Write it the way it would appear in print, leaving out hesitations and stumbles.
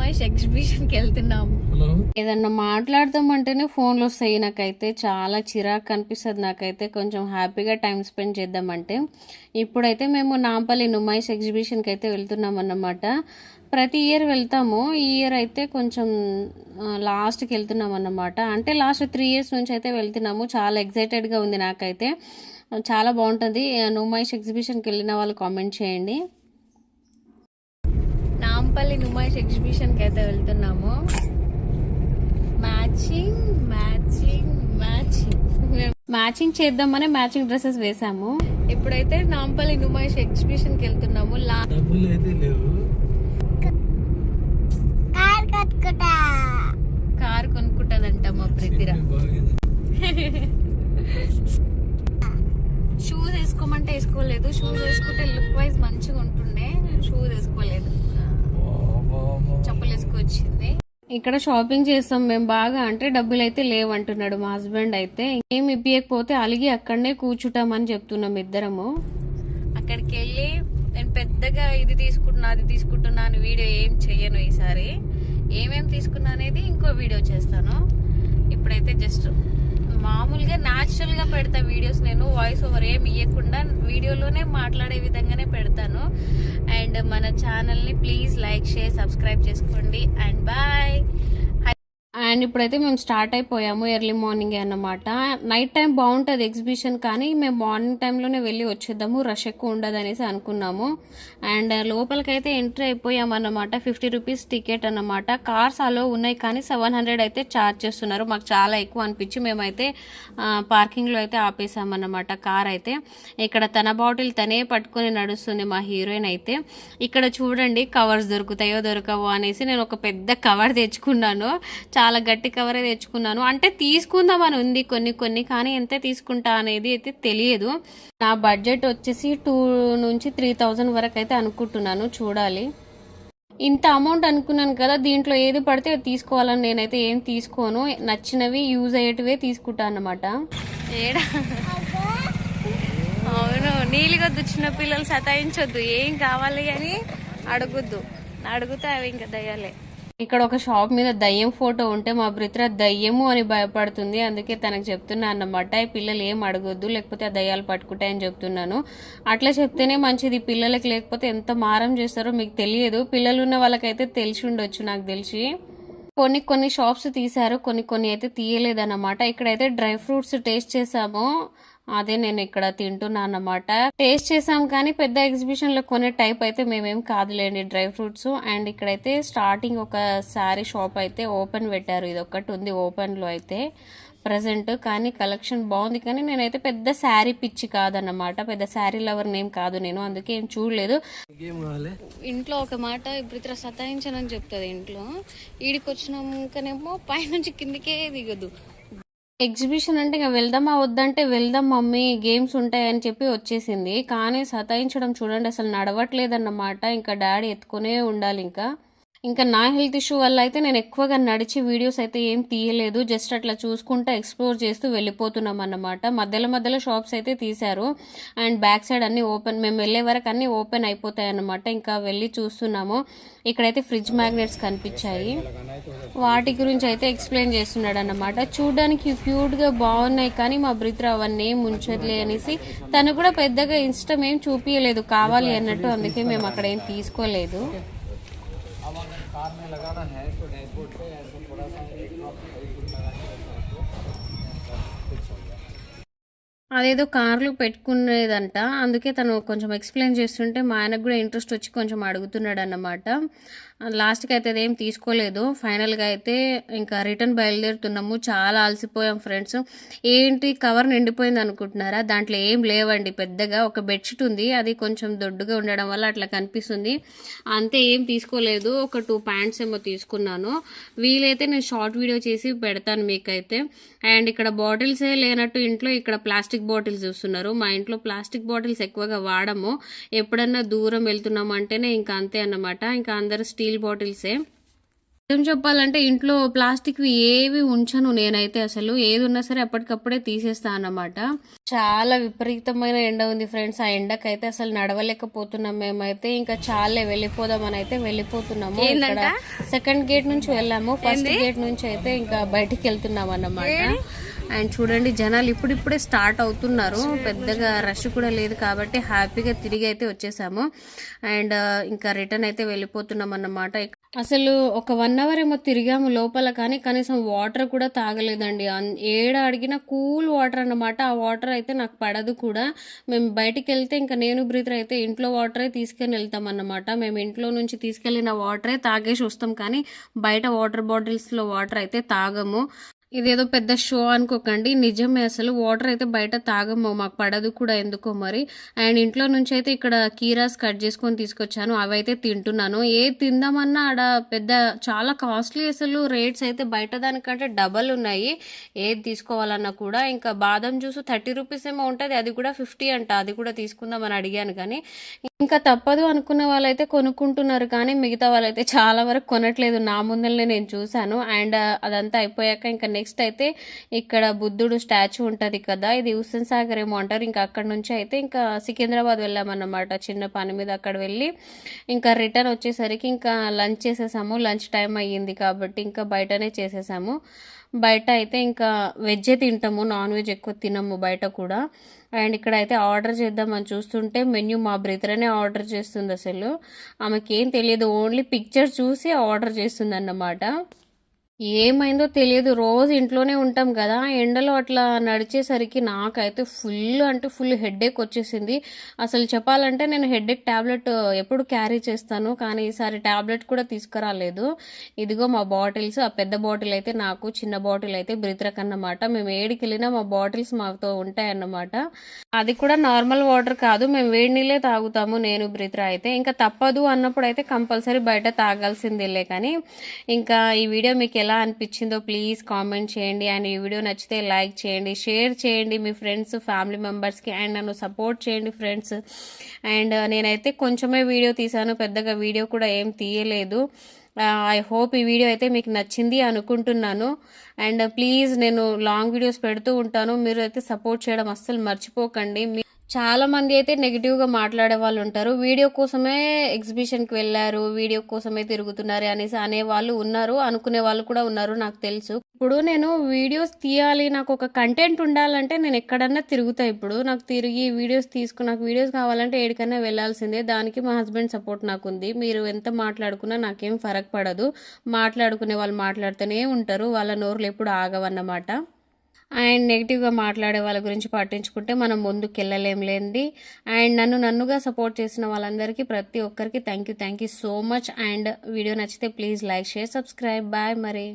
నుమాయిష్ ఎగ్జిబిషన్కి వెళ్తున్నాము. ఏదన్నా మాట్లాడదామంటేనే ఫోన్లు వస్తాయి. నాకైతే చాలా చిరాకు అనిపిస్తుంది. నాకైతే కొంచెం హ్యాపీగా టైం స్పెండ్ చేద్దామంటే ఇప్పుడైతే మేము నాంపల్లి నుమాయిష్ ఎగ్జిబిషన్కి అయితే వెళ్తున్నాం అన్నమాట. ప్రతి ఇయర్ వెళ్తాము. ఈ ఇయర్ అయితే కొంచెం లాస్ట్కి వెళ్తున్నాం అన్నమాట. అంటే లాస్ట్ 3 years నుంచి అయితే వెళ్తున్నాము. చాలా ఎక్సైటెడ్గా ఉంది నాకైతే. చాలా బాగుంటుంది. నుమాయిష్ ఎగ్జిబిషన్కి వెళ్ళిన వాళ్ళు కామెంట్ చేయండి. నాంపల్లి నుమాయిష్ ఎగ్జిబిషన్కి అయితే వెళ్తున్నాము. మ్యాచింగ్ చేద్దామని మ్యాచింగ్ డ్రెస్సెస్ వేసాము. ఇప్పుడైతే నాంపల్లి నుమాయిష్ ఎగ్జిబిషన్కి వెళ్తున్నాము. కార్ కొనుక్కుంటదంట మా ప్రీతిరా. షూస్ వేసుకోమంటే వేసుకోలేదు. షూస్ వేసుకుంటే లుక్ వైజ్ మంచిగా ఉంటుండే. షూస్ వేసుకోలేదు, చెప్పులు వేసుకొచ్చింది. ఇక్కడ షాపింగ్ చేస్తాం మేము బాగా. అంటే డబ్బులు అయితే లేవంటున్నాడు మా హస్బెండ్. అయితే ఏమి ఇప్పియకపోతే అలిగి అక్కడనే కూర్చుంటామని చెప్తున్నాం ఇద్దరము. అక్కడికి వెళ్ళి నేను పెద్దగా ఇది తీసుకుంటున్నా అది తీసుకుంటున్నా అని వీడియో ఏం చెయ్యను. ఈసారి ఏమేమి తీసుకున్నా అనేది ఇంకో వీడియో చేస్తాను. ఇప్పుడైతే జస్ట్ మామూలుగా న్యాచురల్ గా పెడతా వీడియోస్. నేను వాయిస్ ఓవర్ ఏం ఇవ్వకుండా వీడియోలోనే మాట్లాడే విధంగానే పెడతాను. అండ్ మన ఛానల్ ని ప్లీజ్ లైక్, షేర్, సబ్స్క్రైబ్ చేసుకోండి. And bye. అండ్ ఇప్పుడైతే మేము స్టార్ట్ అయిపోయాము. ఎర్లీ మార్నింగ్ అన్నమాట. నైట్ టైం బాగుంటుంది ఎగ్జిబిషన్, కానీ మేము మార్నింగ్ టైంలోనే వెళ్ళి వచ్చేద్దాము, రష్ ఎక్కువ ఉండదు అనేసి అనుకున్నాము. అండ్ లోపలికైతే ఎంట్రీ అయిపోయాము అన్నమాట. 50 rupees టికెట్ అన్నమాట. కార్స్ అలో ఉన్నాయి, కానీ 700 అయితే ఛార్జ్ చేస్తున్నారు. మాకు చాలా ఎక్కువ అనిపించి మేమైతే పార్కింగ్లో అయితే ఆపేసామన్నమాట కార్ అయితే. ఇక్కడ తన బాటిల్ తనే పట్టుకొని నడుస్తుంది మా హీరోయిన్ అయితే. ఇక్కడ చూడండి కవర్స్ దొరుకుతాయో దొరకవో అనేసి నేను ఒక పెద్ద కవర్ తెచ్చుకున్నాను. చాలా గట్టి కవరే తెచ్చుకున్నాను. అంటే తీసుకుందామని ఉంది కొన్ని, కానీ ఎంత తీసుకుంటా అనేది అయితే తెలియదు. నా బడ్జెట్ వచ్చేసి 2,000 నుంచి 3,000 వరకు అయితే అనుకుంటున్నాను. చూడాలి. ఇంత అమౌంట్ అనుకున్నాను కదా, దీంట్లో ఏది పడితే తీసుకోవాలని నేనైతే ఏం తీసుకోను. నచ్చినవి యూజ్ అయ్యేటివే తీసుకుంటాను అన్నమాట. ఏడా అవును, నీళ్ళగొద్దు. చిన్న పిల్లలు సతాయించొద్దు. ఏం కావాలి అని అడగొద్దు. అడిగితే అవి ఇంకా దయ్యాలే. ఇక్కడ ఒక షాప్ మీద దయ్యం ఫోటో ఉంటే మా బ్రిత్ర దయ్యము అని భయపడుతుంది. అందుకే తనకు చెప్తున్నా అన్నమాట, ఈ పిల్లలు ఏం అడగొద్దు, లేకపోతే ఆ దయ్యాలు పట్టుకుంటాయని చెప్తున్నాను. అట్లా చెప్తేనే మంచిది. పిల్లలకి లేకపోతే ఎంత మారం చేస్తారో మీకు తెలియదు. పిల్లలు ఉన్న వాళ్ళకైతే తెలిసి ఉండొచ్చు, నాకు తెలిసి. కొన్ని షాప్స్ తీశారు, కొన్ని అయితే తీయలేదన్నమాట. ఇక్కడైతే డ్రై ఫ్రూట్స్ టేస్ట్ చేసాము. అదే నేను ఇక్కడ తింటున్నా అన్నమాట. టేస్ట్ చేసాం, కానీ పెద్ద ఎగ్జిబిషన్ లో కొనే టైప్ అయితే మేమేం కాదులేండి డ్రై ఫ్రూట్స్. అండ్ ఇక్కడైతే స్టార్టింగ్ ఒక శారీ షాప్ అయితే ఓపెన్ పెట్టారు. ఇది ఒకటి ఉంది ఓపెన్ లో అయితే ప్రజెంట్. కానీ కలెక్షన్ బాగుంది. కానీ నేనైతే పెద్ద శారీ పిచ్చి కాదన్నమాట, పెద్ద శారీ లవర్ నేమ్ కాదు నేను, అందుకే ఏం చూడలేదు. ఇంట్లో ఒక మాట ఇప్పుడు సతాయించనని చెప్తుంది. ఇంట్లో ఈడికి వచ్చినాకనేమో పైనుంచి కిందికే దిగదు. ఎగ్జిబిషన్ అంటే ఇంకా వెళ్దామా వద్దంటే వెళ్దాం మమ్మీ, గేమ్స్ ఉంటాయని చెప్పి వచ్చేసింది. కానీ సతాయించడం చూడండి, అసలు నడవట్లేదన్నమాట. ఇంకా డాడీ ఎత్తుకునే ఉండాలి. ఇంకా నా హెల్త్ ఇష్యూ వల్ల అయితే నేను ఎక్కువగా నడిచి వీడియోస్ అయితే ఏం తీయలేదు. జస్ట్ అట్లా చూసుకుంటూ ఎక్స్ప్లోర్ చేస్తూ వెళ్ళిపోతున్నాం అన్నమాట. మధ్యలో షాప్స్ అయితే తీశారు. అండ్ బ్యాక్ సైడ్ అన్ని ఓపెన్, మేము వెళ్ళే వరకు అన్ని ఓపెన్ అయిపోతాయి అన్నమాట. ఇంకా వెళ్ళి చూస్తున్నాము. ఇక్కడైతే ఫ్రిడ్జ్ మ్యాగ్నెట్స్ కనిపించాయి. వాటి గురించి అయితే ఎక్స్ప్లెయిన్ చేస్తున్నాడు అన్నమాట. చూడడానికి క్యూట్గా బాగున్నాయి, కానీ మా బ్రిత్ర అవన్నీ ఏం ఉంచదులే అనేసి తను కూడా పెద్దగా ఇష్టం ఏం చూపించలేదు కావాలి అన్నట్టు. అందుకే మేము అక్కడ ఏం తీసుకోలేదు. कार में लगाना है तो डैशबोर्ड पे ऐसा थोड़ा सा एक ड्रॉप అదేదో కార్లు పెట్టుకునేదంట. అందుకే తను కొంచెం ఎక్స్ప్లెయిన్ చేస్తుంటే మా ఆయనకు కూడా ఇంట్రెస్ట్ వచ్చి కొంచెం అడుగుతున్నాడు అన్నమాట. లాస్ట్కి అయితే అదేం తీసుకోలేదు. ఫైనల్గా అయితే ఇంకా రిటర్న్ బయలుదేరుతున్నాము. చాలా అలసిపోయాం ఫ్రెండ్స్. ఏంటి కవర్ నిండిపోయింది అనుకుంటున్నారా? దాంట్లో ఏం లేవండి. పెద్దగా ఒక బెడ్షీట్ ఉంది, అది కొంచెం దొడ్డుగా ఉండడం వల్ల అట్లా కనిపిస్తుంది. అంతే, ఏం తీసుకోలేదు. ఒక 2 ప్యాంట్స్ ఏమో తీసుకున్నాను. వీలైతే నేను షార్ట్ వీడియో చేసి పెడతాను మీకైతే. అండ్ ఇక్కడ బాటిల్సే లేనట్టు ఇంట్లో ఇక్కడ ప్లాస్టిక్ బాటిల్స్ చూస్తున్నారు. మా ఇంట్లో ప్లాస్టిక్ బాటిల్స్ ఎక్కువగా వాడము. ఎప్పుడన్నా దూరం వెళ్తున్నాం అంటేనే ఇంకా అంతే అన్నమాట. ఇంకా అందరూ స్టీల్ బాటిల్సే. ఏం చెప్పాలంటే ఇంట్లో ప్లాస్టిక్వి ఏవి ఉంచను నేనైతే, అసలు ఏది ఉన్నా సరే అప్పటికప్పుడే తీసేస్తాను అన్నమాట. చాలా విపరీతమైన ఎండ ఉంది ఫ్రెండ్స్. ఆ ఎండకైతే అసలు నడవలేకపోతున్నాం మేమైతే. ఇంకా చాలే వెళ్ళిపోదామని అయితే వెళ్ళిపోతున్నాము. ఇక్కడ సెకండ్ గేట్ నుంచి వెళ్ళాము, ఫస్ట్ గేట్ నుంచి అయితే ఇంకా బయటికి వెళ్తున్నాం అన్నమాట. అండ్ చూడండి జనాలు ఇప్పుడిప్పుడే స్టార్ట్ అవుతున్నారు, పెద్దగా రష్ కూడా లేదు కాబట్టి హ్యాపీగా తిరిగి అయితే వచ్చేసాము. అండ్ ఇంకా రిటర్న్ అయితే వెళ్ళిపోతున్నాం అన్నమాట. అసలు ఒక 1 అవర్ ఏమో తిరిగాము లోపల, కానీ కనీసం వాటర్ కూడా తాగలేదండి. ఏడ అడిగినా కూల్ వాటర్ అన్నమాట. ఆ వాటర్ అయితే నాకు పడదు కూడా. మేము బయటికి వెళ్తే ఇంకా నేను బ్రీతర్ అయితే ఇంట్లో వాటరే తీసుకొని వెళ్తాం అన్నమాట. మేము ఇంట్లో నుంచి తీసుకెళ్ళిన వాటరే తాగేసి వస్తాం, కానీ బయట వాటర్ బాటిల్స్లో వాటర్ అయితే తాగము. ఇదేదో పెద్ద షో అనుకోకండి, నిజమే. అసలు వాటర్ అయితే బయట తాగము, మాకు పడదు కూడా ఎందుకో మరి. అండ్ ఇంట్లో నుంచి అయితే ఇక్కడ కీరాస్ కట్ చేసుకొని తీసుకొచ్చాను, అవైతే తింటున్నాను. తిందామన్నా ఆడ పెద్ద చాలా కాస్ట్లీ, అసలు రేట్స్ అయితే బయట దానికంటే డబల్ ఉన్నాయి ఏది తీసుకోవాలన్నా కూడా. ఇంకా బాదం జ్యూస్ 30 రూపీస్ ఏమో ఉంటుంది, అది కూడా 50 అంట. అది కూడా తీసుకుందామని అడిగాను, కానీ ఇంకా తప్పదు అనుకున్న వాళ్ళైతే కొనుక్కుంటున్నారు, కానీ మిగతా వాళ్ళైతే చాలా వరకు కొనట్లేదు. నా ముందరనే నేను చూశాను. అండ్ అదంతా అయిపోయాక ఇంకా నెక్స్ట్ అయితే ఇక్కడ బుద్ధుడు స్టాచ్యూ ఉంటుంది కదా, ఇది హుస్సేన్ సాగర్ ఏమో అంటారు. ఇంకా అక్కడ నుంచి అయితే ఇంకా సికింద్రాబాద్ వెళ్ళామన్నమాట చిన్న పని మీద. అక్కడ వెళ్ళి ఇంకా రిటర్న్ వచ్చేసరికి ఇంకా లంచ్ చేసేసాము. లంచ్ టైం అయ్యింది కాబట్టి ఇంకా బయటనే చేసేసాము. బయట అయితే ఇంకా వెజ్జే తింటాము, నాన్ వెజ్ ఎక్కువ తినము బయట కూడా. అండ్ ఇక్కడ అయితే ఆర్డర్ చేద్దామని చూస్తుంటే మెన్యూ మా బ్రదరనే ఆర్డర్ చేస్తుంది. అసలు ఆమెకి ఏం తెలియదు, ఓన్లీ పిక్చర్ చూసి ఆర్డర్ చేస్తుంది అన్నమాట. ఏమైందో తెలియదు, రోజు ఇంట్లోనే ఉంటాం కదా, ఎండలో అట్లా నడిచేసరికి నాకైతే ఫుల్ అంటే ఫుల్ హెడేక్ వచ్చేసింది. అసలు చెప్పాలంటే నేను హెడేక్ ట్యాబ్లెట్ ఎప్పుడు క్యారీ చేస్తాను, కానీ ఈసారి ట్యాబ్లెట్ కూడా తీసుకురాలేదు. ఇదిగో మా బాటిల్స్, ఆ పెద్ద బాటిల్ అయితే నాకు, చిన్న బాటిల్ అయితే బ్రిత్రక్ అన్నమాట. మేము ఏడికి వెళ్ళినా మా బాటిల్స్ మాతో ఉంటాయన్నమాట. అది కూడా నార్మల్ వాటర్ కాదు, మేము వేడి నీళ్ళే తాగుతాము నేను బ్రిత్ర అయితే. ఇంకా తప్పదు అన్నప్పుడు అయితే కంపల్సరీ బయట తాగాల్సిందేలే. కానీ ఇంకా ఈ వీడియో మీకు ఎలా అనిపించిందో ప్లీజ్ కామెంట్ చేయండి. అండ్ ఈ వీడియో నచ్చితే లైక్ చేయండి, షేర్ చేయండి మీ ఫ్రెండ్స్ ఫ్యామిలీ మెంబర్స్కి, అండ్ నన్ను సపోర్ట్ చేయండి ఫ్రెండ్స్. అండ్ నేనైతే కొంచెమే వీడియో తీసాను, పెద్దగా వీడియో కూడా ఏం తీయలేదు. ఐ హోప్ ఈ వీడియో అయితే మీకు నచ్చింది అనుకుంటున్నాను. అండ్ ప్లీజ్ నేను లాంగ్ వీడియోస్ పెడుతూ ఉంటాను, మీరు అయితే సపోర్ట్ చేయడం అస్సలు మర్చిపోకండి. చాలా మంది అయితే నెగిటివ్గా మాట్లాడే వాళ్ళు ఉంటారు, వీడియో కోసమే ఎగ్జిబిషన్కి వెళ్ళారు, వీడియో కోసమే తిరుగుతున్నారు అనేసి అనేవాళ్ళు ఉన్నారు, అనుకునే వాళ్ళు కూడా ఉన్నారు, నాకు తెలుసు. ఇప్పుడు నేను వీడియోస్ తీయాలి, నాకు ఒక కంటెంట్ ఉండాలంటే నేను ఎక్కడన్నా తిరుగుతా. ఇప్పుడు నాకు తిరిగి వీడియోస్ నాకు వీడియోస్ కావాలంటే ఏడికన్నా వెళ్ళాల్సిందే. దానికి మా హస్బెండ్ సపోర్ట్ నాకు ఉంది. మీరు ఎంత మాట్లాడుకున్నా నాకేం ఫరక్ పడదు, మాట్లాడుకునే వాళ్ళు మాట్లాడుతూనే ఉంటారు, వాళ్ళ నోరులు ఎప్పుడు ఆగవన్నమాట. అండ్ నెగిటివ్గా మాట్లాడే వాళ్ళ గురించి పట్టించుకుంటే మనం ముందుకు వెళ్ళలేంలేండి. అండ్ నన్నుగా సపోర్ట్ చేసిన వాళ్ళందరికీ ప్రతి ఒక్కరికి thank you so much. And video నచ్చితే please like, share, subscribe. Bye మరి.